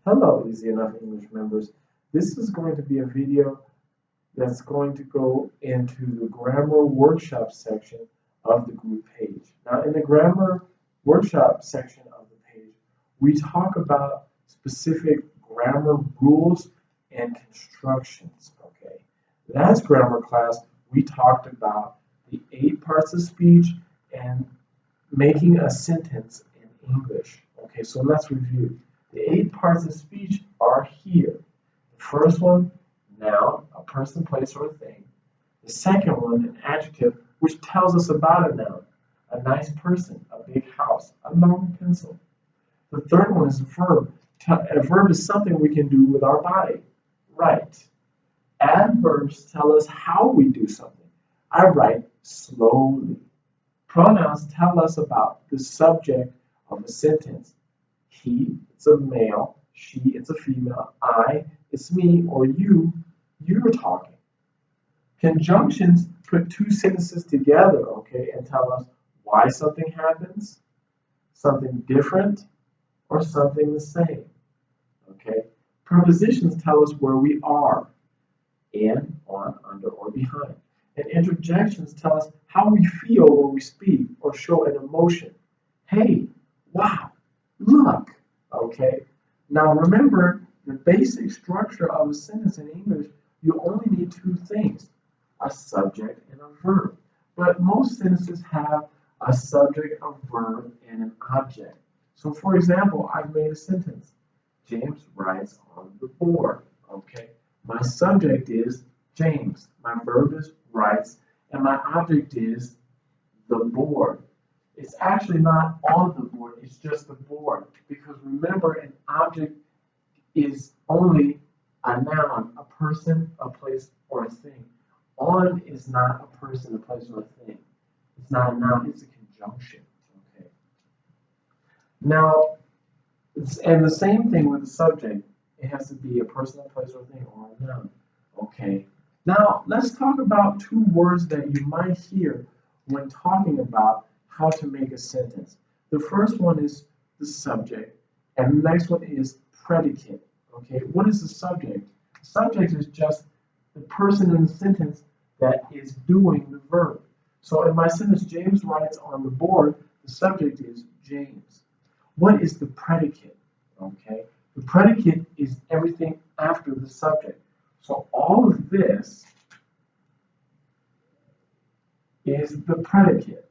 Hello, Easy Enough English members. This is going to be a video that's going to go into the grammar workshop section of the group page. Now, in the grammar workshop section of the page, we talk about specific grammar rules and constructions, okay? Last grammar class, we talked about the 8 parts of speech and making a sentence in English. Okay, so let's review. The 8 parts of speech are here. The first one, noun, a person, place, or a thing. The second one, an adjective, which tells us about a noun, a nice person, a big house, a long pencil. The third one is a verb. A verb is something we can do with our body. Write. Adverbs tell us how we do something. I write slowly. Pronouns tell us about the subject of a sentence. He, it's a male. She, it's a female. I, it's me, or you, you're talking. Conjunctions put 2 sentences together, okay, and tell us why something happens, something different, or something the same, okay? Prepositions tell us where we are, in, on, under, or behind. And interjections tell us how we feel when we speak or show an emotion. Hey, wow, look, okay? Now remember, the basic structure of a sentence in English, you only need 2 things, a subject and a verb. But most sentences have a subject, a verb, and an object. So for example, I've made a sentence. James writes on the board, okay? My subject is James, my verb is writes, and my object is the board. It's actually not on the board, it's just the board. Because remember, an object is only a noun, a person, a place, or a thing. On is not a person, a place, or a thing. It's not a noun, it's a conjunction. Okay. Now, and the same thing with the subject. It has to be a person, a place, or a thing, or a noun. Okay. Now, let's talk about 2 words that you might hear when talking about how to make a sentence. The first one is the subject, and the next one is predicate. Okay, what is the subject? The subject is just the person in the sentence that is doing the verb. So in my sentence, James writes on the board, the subject is James. What is the predicate? Okay, the predicate is everything after the subject. So all of this is the predicate.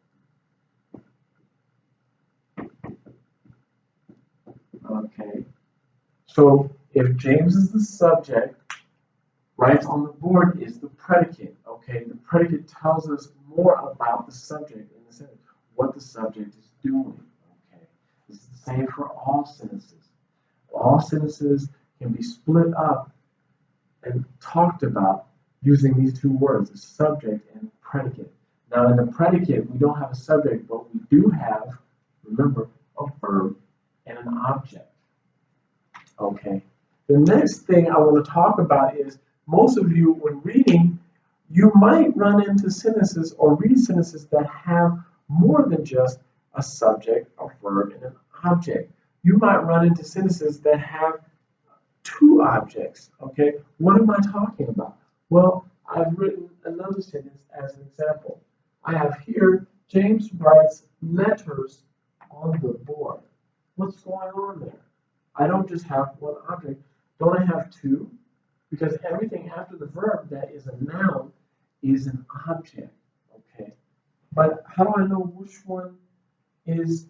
Okay, so if James is the subject, writes on the board is the predicate. Okay, the predicate tells us more about the subject in the sentence, what the subject is doing. Okay, this is the same for all sentences. All sentences can be split up and talked about using these 2 words, the subject and predicate. Now in the predicate, we don't have a subject, but we do have, remember, a verb and an object. Okay. The next thing I want to talk about is, most of you, when reading, you might run into sentences or read sentences that have more than just a subject, a verb, and an object. You might run into sentences that have 2 objects, okay? What am I talking about? Well, I've written another sentence as an example. I have here, James writes letters on the board. What's going on there? I don't just have 1 object. Don't I have 2? Because everything after the verb that is a noun is an object, okay? But how do I know which one is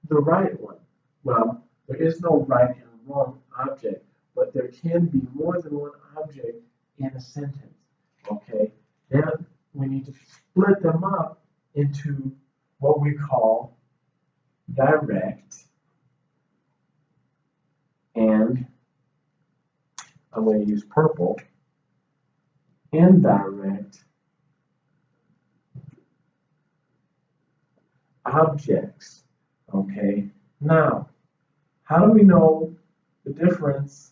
the right one? Well, there is no right and wrong object, but there can be more than 1 object in a sentence, okay? Then we need to split them up into what we call direct and, I'm going to use purple, indirect objects, okay? Now, how do we know the difference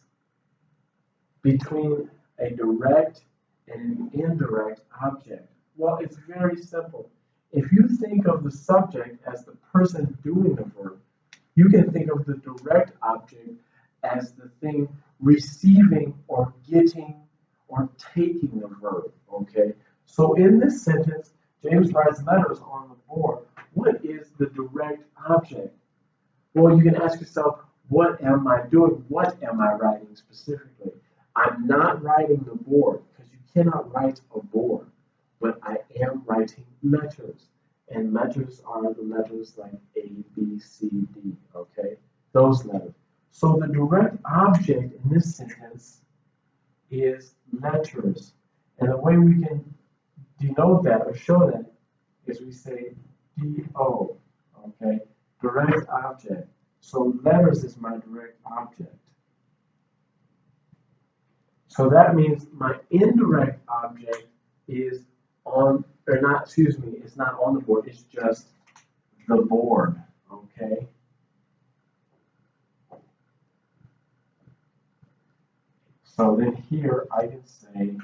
between a direct and an indirect object? Well, it's very simple. If you think of the subject as the person doing the verb, you can think of the direct object as the thing receiving or getting or taking the verb, okay? So in this sentence, James writes letters on the board. What is the direct object? Well, you can ask yourself, what am I doing? What am I writing specifically? I'm not writing the board because you cannot write a board, but I am writing letters. And letters are the letters like A, B, C, D, okay? Those letters. So the direct object in this sentence is letters. And the way we can denote that or show that is we say D-O, okay? Direct object. So letters is my direct object. So that means my indirect object is on, or not, excuse me, it's not on the board, it's just the board, okay? So then here I can say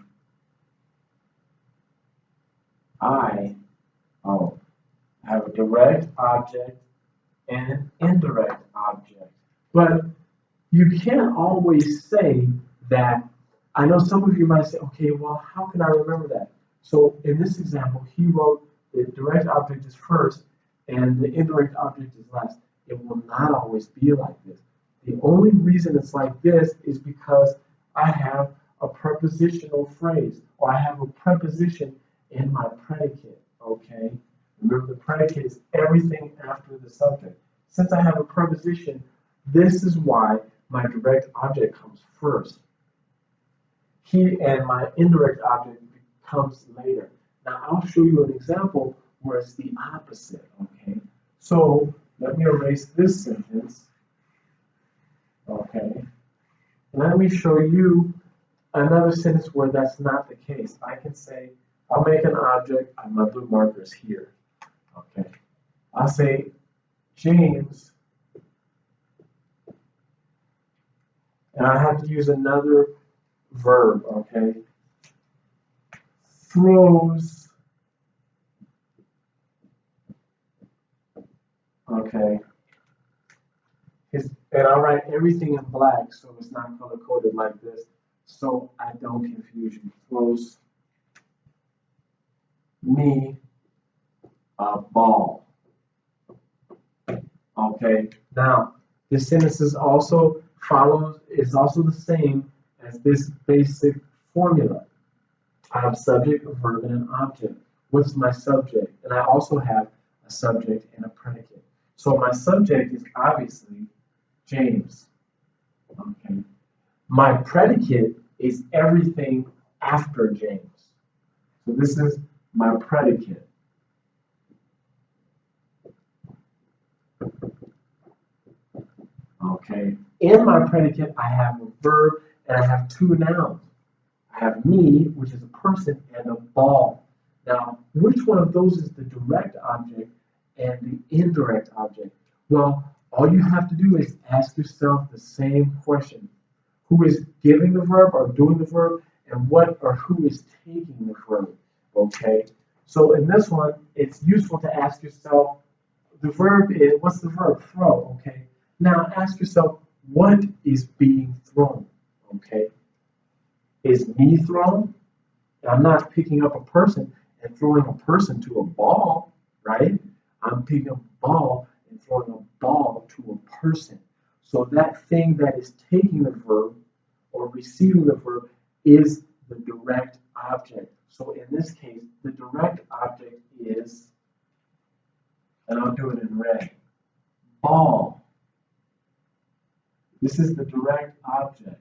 I have a direct object and an indirect object. But you can't always say that. I know some of you might say, okay, well, how can I remember that? So in this example, he wrote the direct object is first and the indirect object is last. It will not always be like this. The only reason it's like this is because I have a prepositional phrase, or I have a preposition in my predicate, okay? Remember, the predicate is everything after the subject. Since I have a preposition, this is why my direct object comes first. He and my indirect object comes later. Now, I'll show you an example where it's the opposite, okay? So, let me erase this sentence, okay? Let me show you another sentence where that's not the case. I can say, I'll make an object, my blue marker is here, okay? I'll say, James, and I have to use another verb, okay? Throws, okay? And I'll write everything in black so it's not color coded like this, so I don't confuse you. Throws me a ball. Okay, now this sentence is also the same as this basic formula. I have subject, a verb, and an object. What's my subject? And I also have a subject and a predicate. So my subject is obviously James. Okay. My predicate is everything after James. So this is my predicate. Okay. In my predicate, I have a verb and I have two nouns. I have me, which is a person, and a ball. Now, which one of those is the direct object and the indirect object? Well, all you have to do is ask yourself the same question. Who is giving the verb or doing the verb, and what or who is taking the verb? Okay? So in this one, it's useful to ask yourself, the verb is, what's the verb? Throw, okay? Now ask yourself, what is being thrown? Okay? Is me thrown? I'm not picking up a person and throwing a person to a ball, right? I'm picking up a ball and throwing a ball to a person. So that thing that is taking the verb or receiving the verb is the direct object. So in this case, the direct object is, and I'll do it in red, ball. This is the direct object.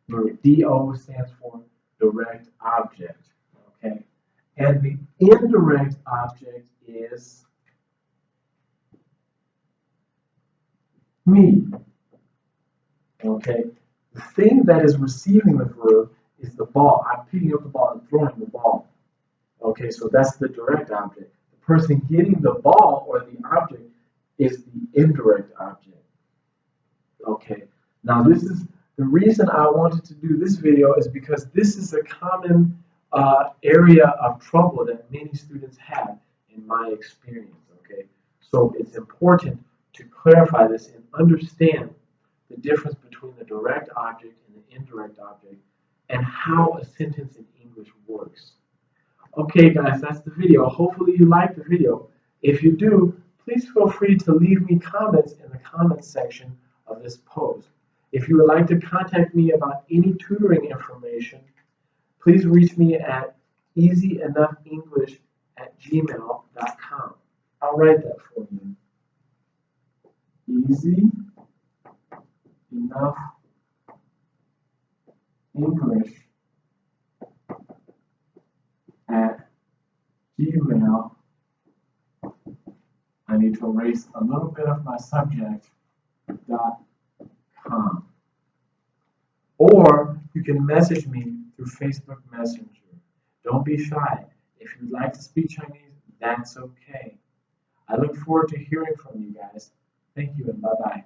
Where DO stands for direct object. Okay? And the indirect object is me. Okay? The thing that is receiving the verb is the ball. I'm picking up the ball and throwing the ball. Okay, so that's the direct object. The person getting the ball or the object is the indirect object. Okay, now this is the reason I wanted to do this video is because this is a common area of trouble that many students have in my experience. Okay, so it's important to clarify this and understand the the difference between the direct object and the indirect object, and how a sentence in English works. Okay guys, that's the video. Hopefully you liked the video. If you do, please feel free to leave me comments in the comments section of this post. If you would like to contact me about any tutoring information, please reach me at easyenouughenglish@gmail.com. I'll write that for you. easyenouughenglish@gmail. I need to erase a little bit of my subject.com. Or you can message me through Facebook Messenger. Don't be shy. If you'd like to speak Chinese, that's okay. I look forward to hearing from you guys. Thank you and bye-bye.